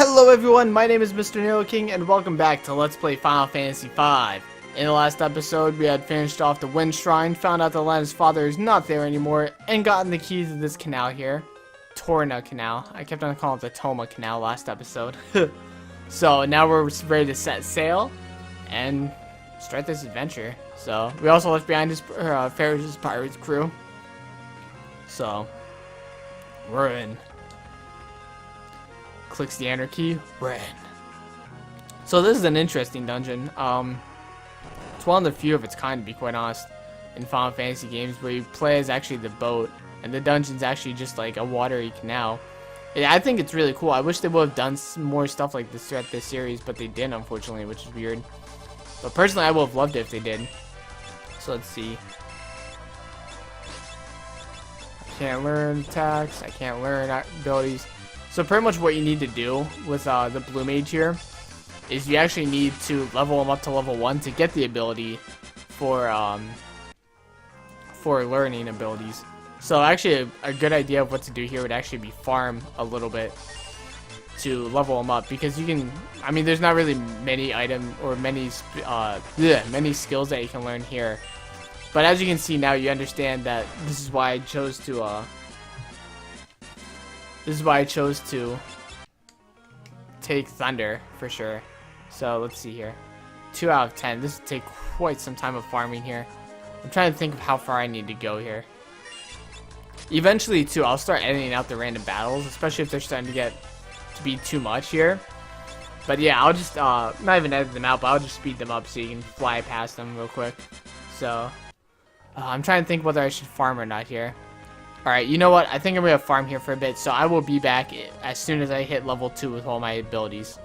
Hello everyone, my name is Mr. Nidoking and welcome back to Let's Play Final Fantasy V. In the last episode, we had finished off the Wind Shrine, found out that Lena's father is not there anymore, and gotten the keys to this canal here. Torna Canal. I kept on calling it the Toma Canal last episode. So now we're ready to set sail and start this adventure. So we also left behind his Ferris's pirates crew. So we're in. Clicks the enter key, we're in. So this is an interesting dungeon. It's one of the few of its kind, to be quite honest, in Final Fantasy games where you play as actually the boat and the dungeon's actually just like a watery canal. I think it's really cool. I wish they would have done some more stuff like this throughout this series, but they didn't, unfortunately, which is weird. But personally, I would have loved it if they did. So let's see. I can't learn attacks. I can't learn abilities. So pretty much what you need to do with the Blue Mage here is you actually need to level him up to level 1 to get the ability for learning abilities. So actually a good idea of what to do here would actually be farm a little bit to level him up, because you can, I mean, there's not really many many skills that you can learn here. But as you can see now, you understand that this is why I chose to take Thunder for sure. So let's see here. 2 out of 10. This will take quite some time of farming here. I'm trying to think of how far I need to go here. Eventually too, I'll start editing out the random battles, especially if they're starting to get to be too much here. But yeah, I'll just not even edit them out, but I'll just speed them up so you can fly past them real quick. So I'm trying to think whether I should farm or not here. Alright, you know what? I think I'm going to farm here for a bit, so I will be back as soon as I hit level 2 with all my abilities.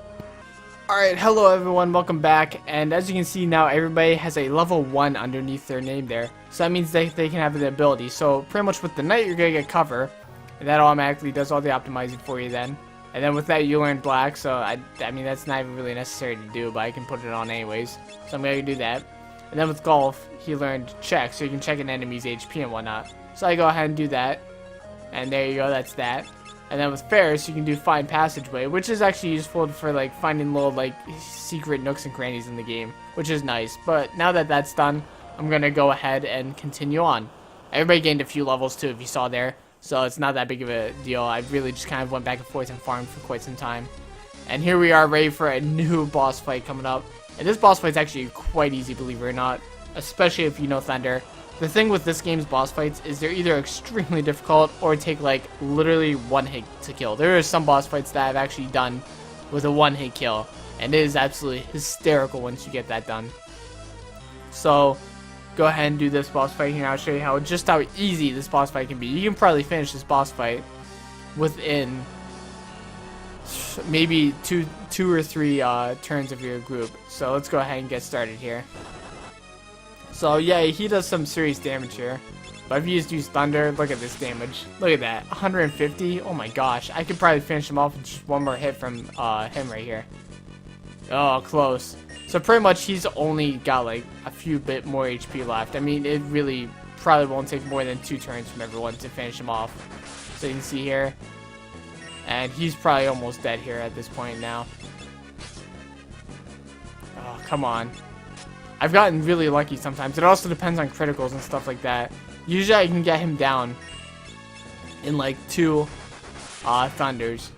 Alright, hello everyone, welcome back, and as you can see now, everybody has a level 1 underneath their name there, so that means they can have the ability. So pretty much with the Knight, you're going to get cover, and that automatically does all the optimizing for you then. And then with that, you learn Black, so I mean, that's not even really necessary to do, but I can put it on anyways, so I'm going to do that. And then with Golf, he learned Check, so you can check an enemy's HP and whatnot. So I go ahead and do that, and there you go, that's that. And then with Ferris, you can do Find Passageway, which is actually useful for like finding little like secret nooks and crannies in the game, which is nice. But now that that's done, I'm gonna go ahead and continue on. Everybody gained a few levels too, if you saw there, so it's not that big of a deal. I really just kind of went back and forth and farmed for quite some time. And here we are, ready for a new boss fight coming up. And this boss fight's actually quite easy, believe it or not, especially if you know Thunder. The thing with this game's boss fights is they're either extremely difficult or take like literally one hit to kill. There are some boss fights that I've actually done with a one-hit kill, and it is absolutely hysterical once you get that done. So go ahead and do this boss fight here. I'll show you how easy this boss fight can be. You can probably finish this boss fight within maybe two or three turns of your group. So let's go ahead and get started here. So yeah, he does some serious damage here. But if you just use Thunder, look at this damage. Look at that, 150. Oh my gosh, I could probably finish him off with just one more hit from him right here. Oh, close. So pretty much he's only got like a few bit more HP left. I mean, it really probably won't take more than 2 turns from everyone to finish him off. So you can see here. And he's probably almost dead here at this point now. Oh, come on. I've gotten really lucky sometimes. It also depends on criticals and stuff like that. Usually I can get him down in like 2 thunders.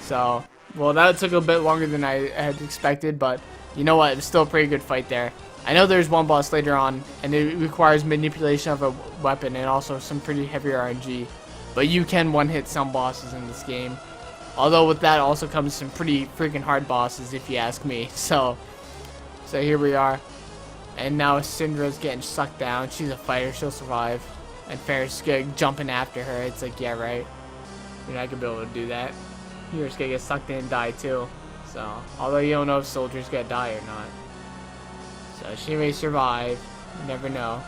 So, well, that took a bit longer than I had expected, but you know what? It was still a pretty good fight there. I know there's one boss later on, and it requires manipulation of a weapon and also some pretty heavy RNG. But you can one-hit some bosses in this game. Although with that also comes some pretty freaking hard bosses, if you ask me. So here we are. And now Syndra's getting sucked down. She's a fighter, she'll survive. And Ferris is jumping after her. It's like, yeah, right. You're not gonna be able to do that. You're just gonna get sucked in and die too. So, although you don't know if Soldier's gonna die or not. So she may survive. You never know.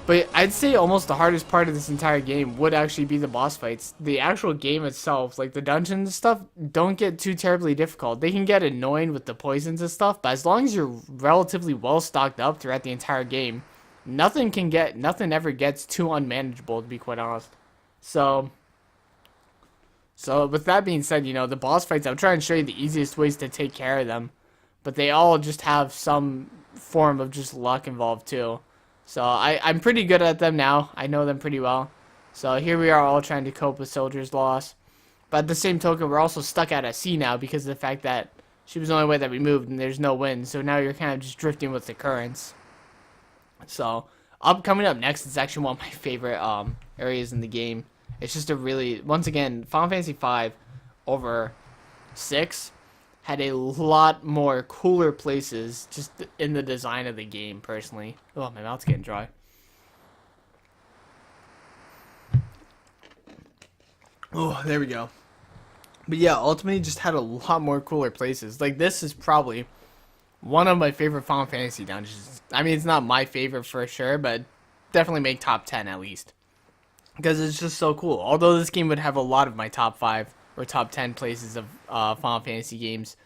But I'd say almost the hardest part of this entire game would actually be the boss fights. The actual game itself, like the dungeons and stuff, don't get too terribly difficult. They can get annoying with the poisons and stuff, but as long as you're relatively well stocked up throughout the entire game, nothing ever gets too unmanageable, to be quite honest. So So with that being said, you know, the boss fights, I'm trying to show you the easiest ways to take care of them. But they all just have some form of just luck involved too. So I'm pretty good at them now. I know them pretty well. So here we are all trying to cope with Soldier's loss. But at the same token, we're also stuck at a C now because of the fact that she was the only way that we moved and there's no wind. So now you're kind of just drifting with the currents. So coming up next is actually one of my favorite areas in the game. It's just a really, once again, Final Fantasy V over 6 had a lot more cooler places just in the design of the game, personally. Oh, my mouth's getting dry. Oh, there we go. But yeah, ultimately just had a lot more cooler places. Like, this is probably one of my favorite Final Fantasy dungeons. I mean, it's not my favorite for sure, but definitely make top 10 at least. Because it's just so cool. Although this game would have a lot of my top 5 or top 10 places of Final Fantasy games.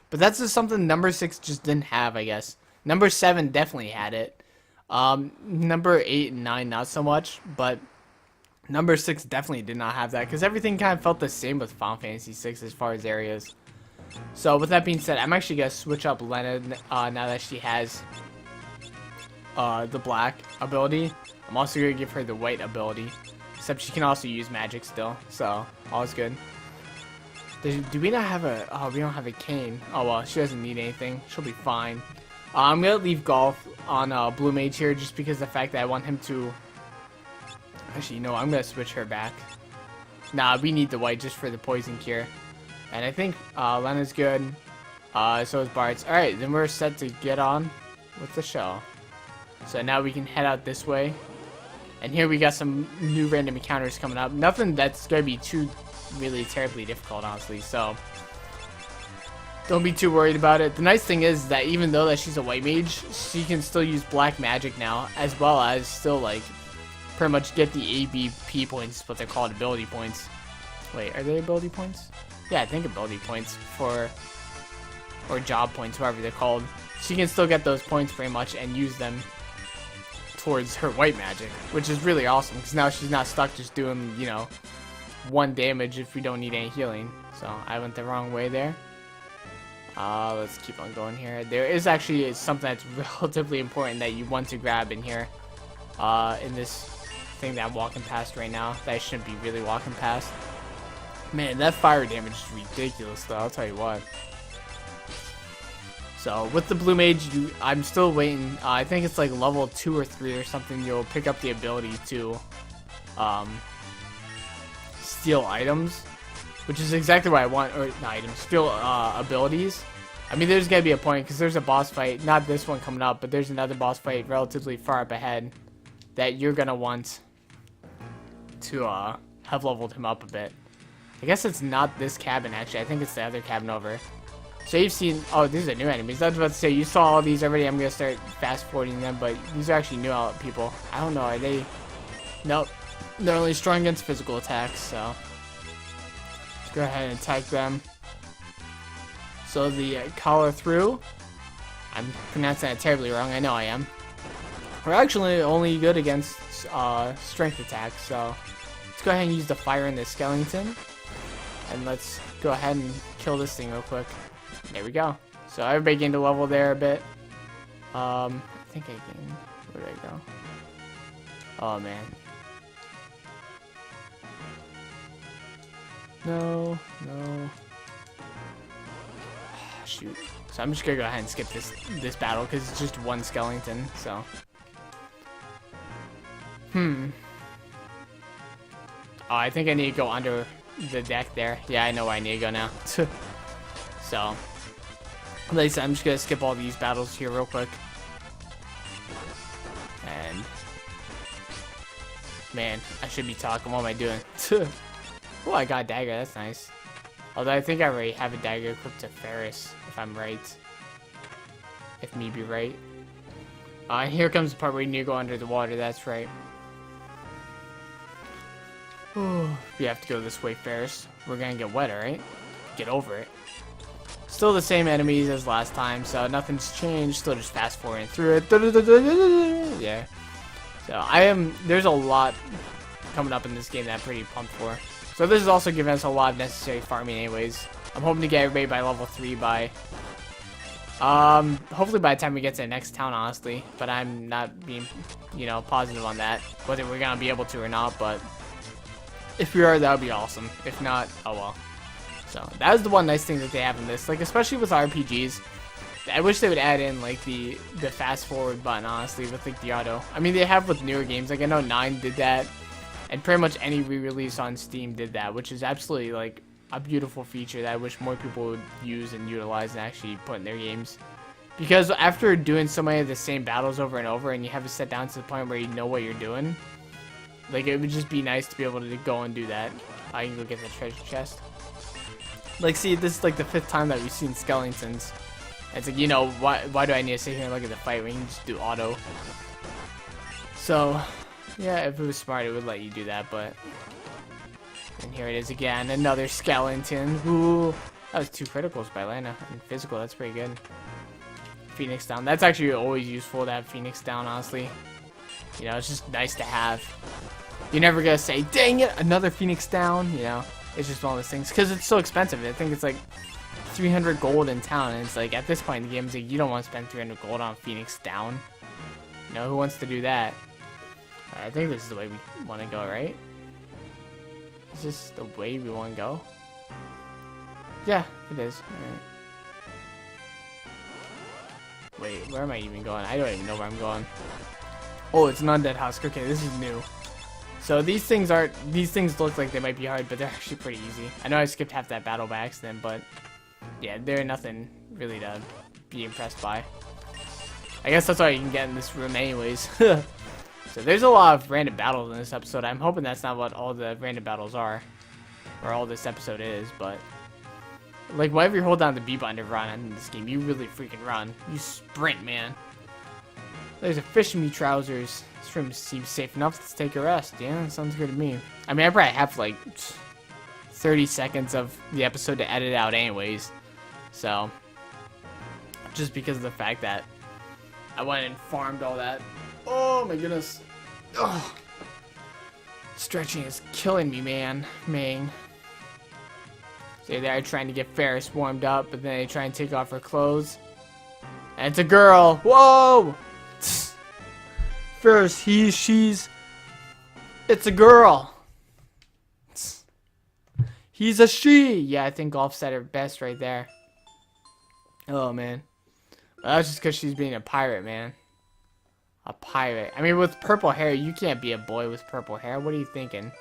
But that's just something number 6 just didn't have, I guess. Number 7 definitely had it. Number 8 and 9 not so much. But number 6 definitely did not have that. Because everything kind of felt the same with Final Fantasy 6 as far as areas. So with that being said, I'm actually going to switch up Lena now that she has the black ability. I'm also going to give her the white ability. Except she can also use magic still, so all's good. Do we not have a... Oh, we don't have a cane. Oh, well, she doesn't need anything. She'll be fine. I'm going to leave Golf on Blue Mage here just because of the fact that I want him to... Actually, no, I'm going to switch her back. Nah, we need the white just for the poison cure. And I think Lena's good. So is Bart's. Alright, then we're set to get on with the show. So now we can head out this way. And here we got some new random encounters coming up. Nothing that's going to be too really terribly difficult, honestly. So don't be too worried about it. The nice thing is that even though that she's a white mage, she can still use black magic now, as well as still like pretty much get the ABP points, what they're called, ability points. Wait, are they ability points? Yeah, I think ability points or job points, whatever they're called. She can still get those points pretty much and use them towards her white magic, which is really awesome because now she's not stuck just doing, you know, 1 damage if we don't need any healing. So I went the wrong way there. Let's keep on going here. There is actually something that's relatively important that you want to grab in here, in this thing that I'm walking past right now that I shouldn't be really walking past. Man, that fire damage is ridiculous though, I'll tell you what. So with the Blue Mage, I'm still waiting. I think it's like level 2 or 3 or something. You'll pick up the ability to steal items, which is exactly what I want. Or not items, steal abilities. I mean, there's gonna be a point because there's a boss fight. Not this one coming up, but there's another boss fight relatively far up ahead that you're gonna want to have leveled him up a bit. I guess it's not this cabin actually. I think it's the other cabin over. So you've seen, oh, these are new enemies. I was about to say, you saw all these already. I'm going to start fast forwarding them, but these are actually new people. I don't know, are they? Nope. They're only strong against physical attacks, so let's go ahead and attack them. So the collar through, I'm pronouncing that terribly wrong. I know I am. We're actually only good against strength attacks, so let's go ahead and use the fire in the skeleton. And let's go ahead and kill this thing real quick. There we go. So everybody gained a level there a bit. I think I gained... Where did I go? Oh, man. No. Shoot. So I'm just gonna go ahead and skip this battle because it's just 1 skeleton, so... Oh, I think I need to go under the deck there. Yeah, I know where I need to go now. So, like I said, I'm just gonna skip all these battles here real quick. And man, I should be talking. What am I doing? Oh, I got a dagger. That's nice. Although I think I already have a dagger equipped to Ferris, if I'm right. If me be right. Here comes the part where you need to go under the water. That's right. Oh, we have to go this way, Ferris. We're gonna get wet, alright? Get over it. Still the same enemies as last time, so nothing's changed. Still just fast forwarding through it. Yeah. So there's a lot coming up in this game that I'm pretty pumped for. So this is also giving us a lot of necessary farming anyways. I'm hoping to get everybody by level 3 by hopefully by the time we get to the next town, honestly. But I'm not being, you know, positive on that, whether we're gonna be able to or not. But if we are, that would be awesome. If not, oh well. So that is the one nice thing that they have in this, like especially with RPGs. I wish they would add in like the fast forward button, honestly, with like the auto. I mean, they have with newer games. Like I know 9 did that, and pretty much any re-release on Steam did that, which is absolutely like a beautiful feature that I wish more people would use and utilize and actually put in their games. Because after doing so many of the same battles over and over, and you have to sit down to the point where you know what you're doing, like it would just be nice to be able to go and do that. I can go get the treasure chest. Like, see, this is like the 5th time that we've seen skeletons. It's like, you know, why do I need to sit here and look at the fight when you can just do auto? So, yeah, if it was smart, it would let you do that, but... And here it is again, another skeleton. Ooh, that was 2 criticals by Lana. And physical, that's pretty good. Phoenix down. That's actually always useful to have Phoenix down, honestly. You know, it's just nice to have. You're never gonna say, dang it, another Phoenix down, you know? It's just one of those things, because it's so expensive. I think it's like 300 gold in town, and it's like, at this point in the game, it's like, you don't want to spend 300 gold on Phoenix down. You know, who wants to do that? I think this is the way we want to go, right? Is this the way we want to go? Yeah, it is. Right. Wait, where am I even going? I don't even know where I'm going. Oh, it's an undead husk. Okay, this is new. So these things look like they might be hard, but they're actually pretty easy. I know I skipped half that battle by accident, but yeah, they're nothing really to be impressed by. I guess that's all you can get in this room anyways. So there's a lot of random battles in this episode. I'm hoping that's not what all the random battles are, or all this episode is, but like whenever you hold down the B button to run in this game, you really freaking run. You sprint, man. There's a fish in me trousers. This room seems safe enough to take a rest. Yeah, that sounds good to me. I mean, I probably have like 30 seconds of the episode to edit out anyways. So, just because of the fact that I went and farmed all that. Oh my goodness. Ugh. Stretching is killing me, man. So they're trying to get Ferris warmed up, but then they try and take off her clothes. And it's a girl. Whoa! Ferris, she's... It's a girl. He's a she. Yeah, I think Golf said it best right there. Oh, man. Well, that's just because she's being a pirate, man. A pirate. I mean, with purple hair, you can't be a boy with purple hair. What are you thinking?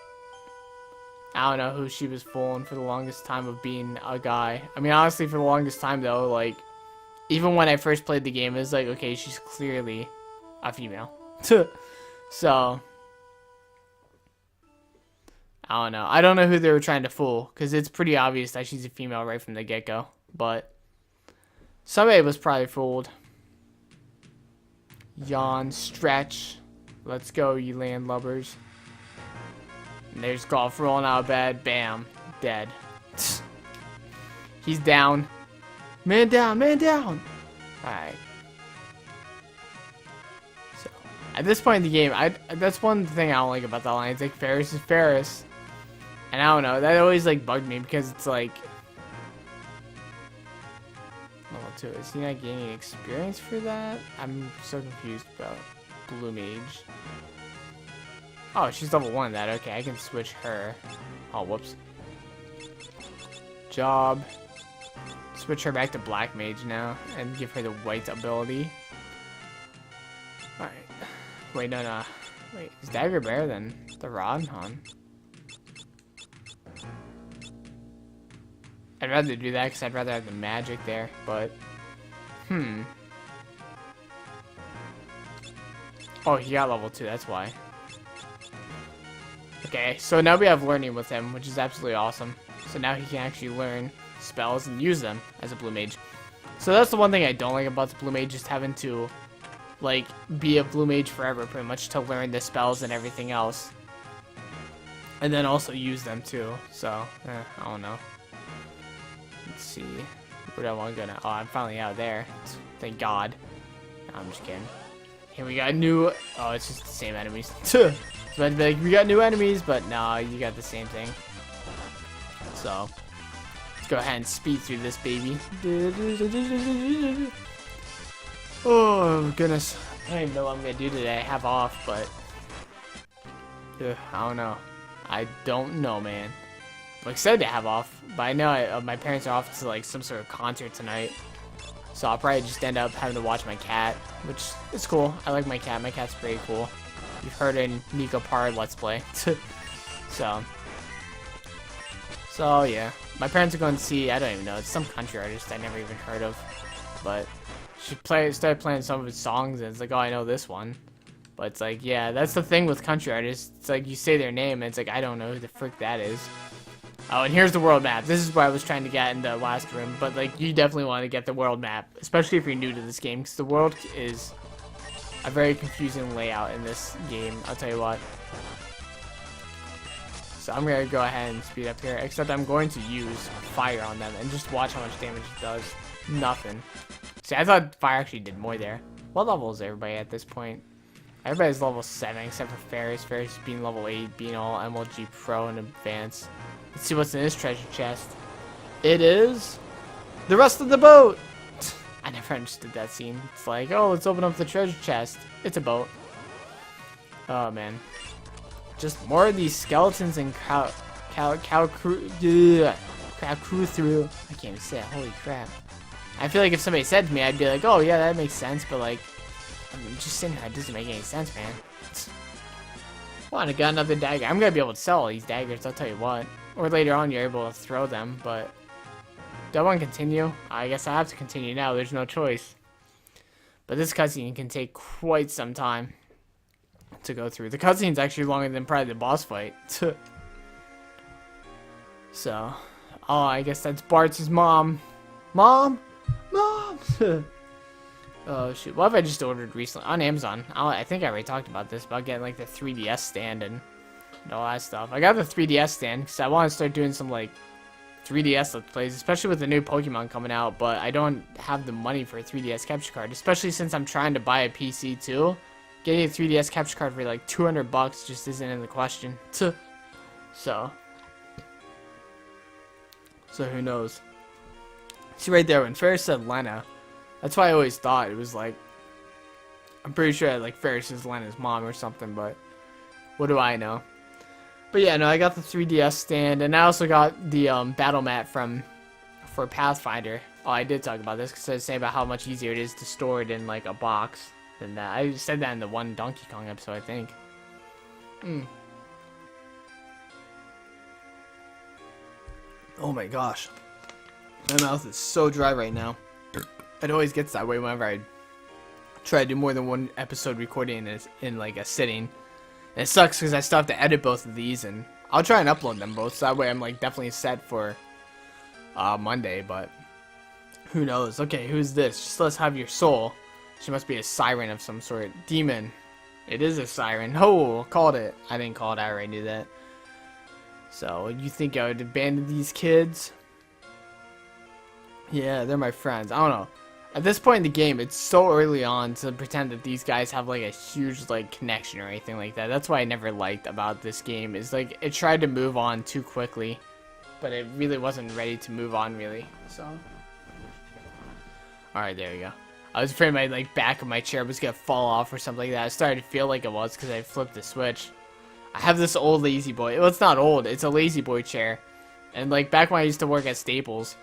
I don't know who she was fooling for the longest time of being a guy. I mean, honestly, for the longest time, though, like, even when I first played the game, it was like, okay, she's clearly a female. So, I don't know. I don't know who they were trying to fool, because it's pretty obvious that she's a female right from the get-go. But somebody was probably fooled. Yawn, stretch. Let's go, you landlubbers. And there's Golf rolling out of bed. Bam. Dead. He's down. Man down, man down. Alright. So, at this point in the game, that's one thing I don't like about the line. It's like, Ferris is Ferris. And I don't know, that always like bugged me because it's like... Level 2. Is he not gaining experience for that? I'm so confused about Blue Mage. Oh, she's level 1 that. Okay, I can switch her. Oh, whoops. Job. Switch her back to Black Mage now and give her the white ability. Alright. Wait, no. Wait, is Dagger better than the Rod? Hon? I'd rather do that because I'd rather have the magic there, but... Oh, he got level 2, that's why. Okay, so now we have learning with him, which is absolutely awesome. So now he can actually learn spells and use them as a Blue Mage. So that's the one thing I don't like about the Blue Mage, just having to, like, be a Blue Mage forever, pretty much, to learn the spells and everything else. And then also use them, too. So, I don't know. Let's see. Where do I want to go now? Oh, I'm finally out there. Thank God. No, I'm just kidding. Here we got new... Oh, it's just the same enemies. So about to be like, we got new enemies, but no, you got the same thing. So, let's go ahead and speed through this baby. Oh, goodness. I don't even know what I'm going to do today. I have off, but I don't know. I don't know, man. I'm excited to have off, but I know my parents are off to like some sort of concert tonight. So I'll probably just end up having to watch my cat, which is cool. I like my cat. My cat's pretty cool. You've heard in Nico Par Let's Play. So yeah. My parents are going to see, I don't even know, it's some country artist I never even heard of. But she started playing some of his songs, and it's like, oh, I know this one. But it's like, yeah, that's the thing with country artists. It's like you say their name, and it's like, I don't know who the frick that is. Oh, and here's the world map. This is what I was trying to get in the last room, but like you definitely want to get the world map, especially if you're new to this game, because the world is a very confusing layout in this game. I'll tell you what. So I'm gonna go ahead and speed up here, except I'm going to use fire on them and just watch how much damage it does. Nothing. See, I thought fire actually did more there. What level is everybody at this point? Everybody's level 7 except for Ferris. Ferris being level 8, being all MLG Pro and Advanced. Let's see what's in this treasure chest. It is the rest of the boat. I never understood that scene. It's like, oh, let's open up the treasure chest. It's a boat. Oh man, just more of these skeletons and cow crew through. I can't even say it. Holy crap! I feel like if somebody said to me, I'd be like, oh yeah, that makes sense. But like, I'm just sitting here. It doesn't make any sense, man. Well, I got another dagger. I'm gonna be able to sell all these daggers. I'll tell you what. Or later on, you're able to throw them, but do I want to continue? I guess I have to continue now. There's no choice. But this cutscene can take quite some time to go through. The cutscene's actually longer than probably the boss fight. So, oh, I guess that's Bart's mom. Mom? Mom! Oh, shoot. What have I just ordered recently? On Amazon. I think I already talked about this, about getting, like, the 3DS stand and all that stuff. I got the 3DS stand because I want to start doing some like 3DS Let's Plays, especially with the new Pokemon coming out, but I don't have the money for a 3DS capture card, especially since I'm trying to buy a PC too. Getting a 3DS capture card for like $200 just isn't in the question. So who knows? See right there when Ferris said Lena, that's why I always thought it was like, I'm pretty sure like Ferris is Lena's mom or something, but what do I know? But yeah, no, I got the 3DS stand, and I also got the battle mat for Pathfinder. Oh, I did talk about this because I was saying about how much easier it is to store it in like a box than that. I said that in the one Donkey Kong episode, I think. Oh my gosh, my mouth is so dry right now. It always gets that way whenever I try to do more than one episode recording in like a sitting. And it sucks because I still have to edit both of these, and I'll try and upload them both, so that way I'm like definitely set for Monday, but who knows. Okay, who's this? Just let's have your soul. She must be a siren of some sort. Demon. It is a siren. Oh, called it. I didn't call it, I already knew that. So, you think I would abandon these kids? Yeah, they're my friends. I don't know. At this point in the game, it's so early on to pretend that these guys have like a huge like connection or anything like that. That's what I never liked about this game, is like it tried to move on too quickly, but it really wasn't ready to move on really. So, all right, there we go. I was afraid my like back of my chair was gonna fall off or something like that. I started to feel like it was because I flipped the switch. I have this old Lazy Boy. Well, it's not old. It's a Lazy Boy chair, and like back when I used to work at Staples.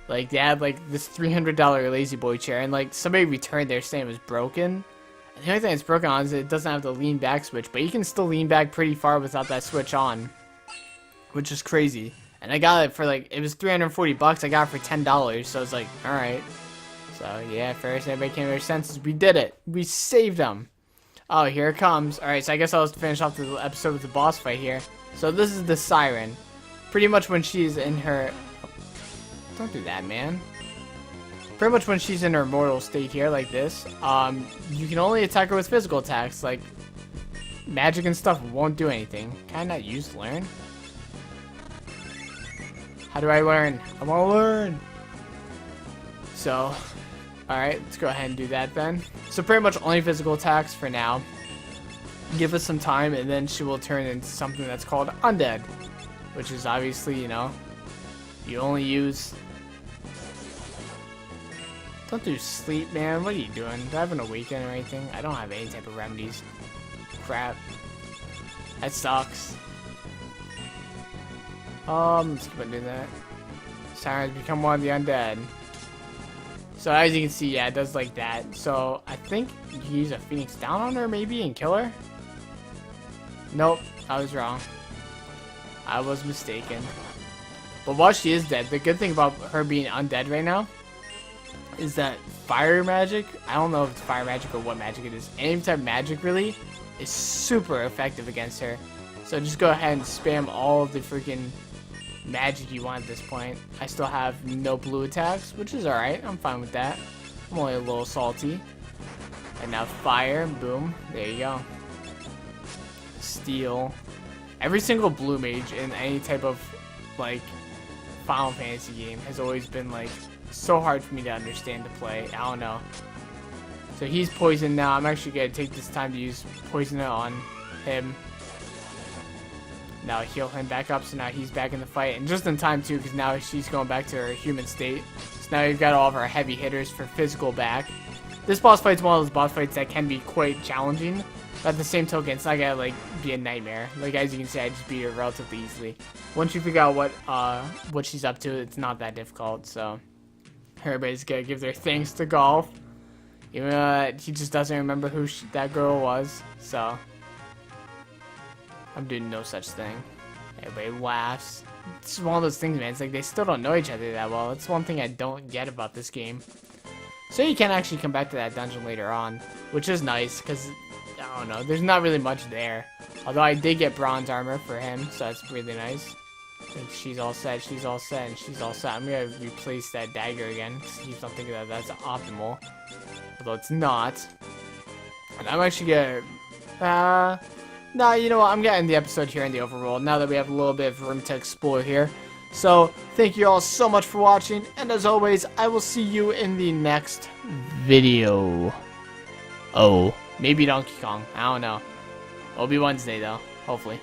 Like, they had, like, this $300 Lazy Boy chair, and, like, somebody returned their saying it was broken. And the only thing it's broken on is it doesn't have the lean back switch, but you can still lean back pretty far without that switch on, which is crazy. And I got it for, like, it was $340. I got it for $10, so I was like, alright. So, yeah, Ferris and everybody came to their senses. We did it. We saved them. Oh, here it comes. Alright, so I guess I'll just finish off the episode with the boss fight here. So, this is the siren. Pretty much when she's in her... Don't do that, man. Pretty much when she's in her mortal state here, like this, you can only attack her with physical attacks. Like, magic and stuff won't do anything. Can I not use learn? How do I learn? I want to learn! So, alright, let's go ahead and do that then. So pretty much only physical attacks for now. Give us some time, and then she will turn into something that's called undead, which is obviously, you know, you only use. Don't do sleep, man. What are you doing? Do I have an awaken or anything? I don't have any type of remedies. Crap. That sucks. Let's keep on doing that. Sirens become one of the undead. So as you can see, yeah, it does like that. So I think you can use a Phoenix down on her maybe and kill her. Nope, I was wrong. I was mistaken. But while she is dead, the good thing about her being undead right now is that fire magic, I don't know if it's fire magic or what magic it is, any type of magic really is super effective against her. So just go ahead and spam all of the freaking magic you want at this point. I still have no blue attacks, which is alright. I'm fine with that. I'm only a little salty. And now fire, boom, there you go. Steel. Every single blue mage in any type of like Final Fantasy game has always been like so hard for me to understand to play. I don't know. So he's poisoned now. I'm actually gonna take this time to use poison on him. Now heal him back up, so now he's back in the fight, and just in time too, because now she's going back to her human state. So now we've got all of our heavy hitters for physical back. This boss fight's one of those boss fights that can be quite challenging, but at the same token, it's not gonna like be a nightmare. Like as you can see, I just beat her relatively easily. Once you figure out what she's up to, it's not that difficult. So everybody's gonna give their thanks to Golf, even though he just doesn't remember who that girl was. So I'm doing no such thing. Everybody laughs. It's one of those things, man. It's like they still don't know each other that well. That's one thing I don't get about this game. So you can actually come back to that dungeon later on, which is nice because I don't know. There's not really much there. Although I did get bronze armor for him, so that's really nice. I think she's all set. She's all set, and she's all set. I'm gonna replace that dagger again. Keep on thinking that that's optimal, although it's not. And I'm actually gonna. Nah, you know what? I'm gonna end the episode here in the overworld now that we have a little bit of room to explore here. So, thank you all so much for watching, and as always, I will see you in the next video. Oh, maybe Donkey Kong. I don't know. It'll be Wednesday, though. Hopefully.